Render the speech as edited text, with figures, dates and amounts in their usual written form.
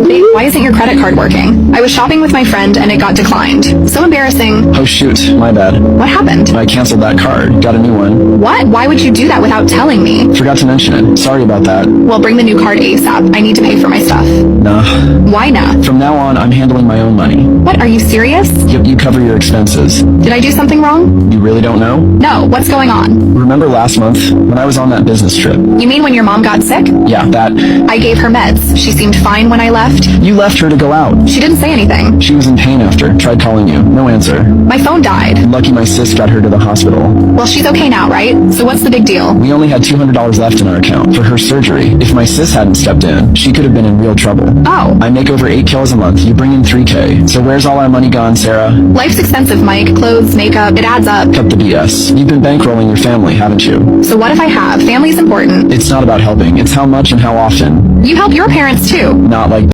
Babe, why isn't your credit card working? I was shopping with my friend and it got declined. So embarrassing. Oh shoot, my bad. What happened? I canceled that card. Got a new one. What? Why would you do that without telling me? Forgot to mention it. Sorry about that. Well, bring the new card ASAP. I need to pay for my stuff. Nah. Why not? From now on, I'm handling my own money. What, are you serious? You cover your expenses. Did I do something wrong? You really don't know? No, what's going on? Remember last month, when I was on that business trip? You mean when your mom got sick? Yeah, that. I gave her meds. She seemed fine when I left. You left her to go out. She didn't say anything. She was in pain after. Tried calling you. No answer. My phone died. Lucky my sis got her to the hospital. Well, she's okay now, right? So what's the big deal? We only had $200 left in our account for her surgery. If my sis hadn't stepped in, she could have been in real trouble. Oh. I make over 8 kills a month. You bring in 3K. So where's all our money gone, Sarah? Life's expensive, Mike. Clothes, makeup, it adds up. Cut the BS. You've been bankrolling your family, haven't you? So what if I have? Family's important. It's not about helping. It's how much and how often. You help your parents too. Not like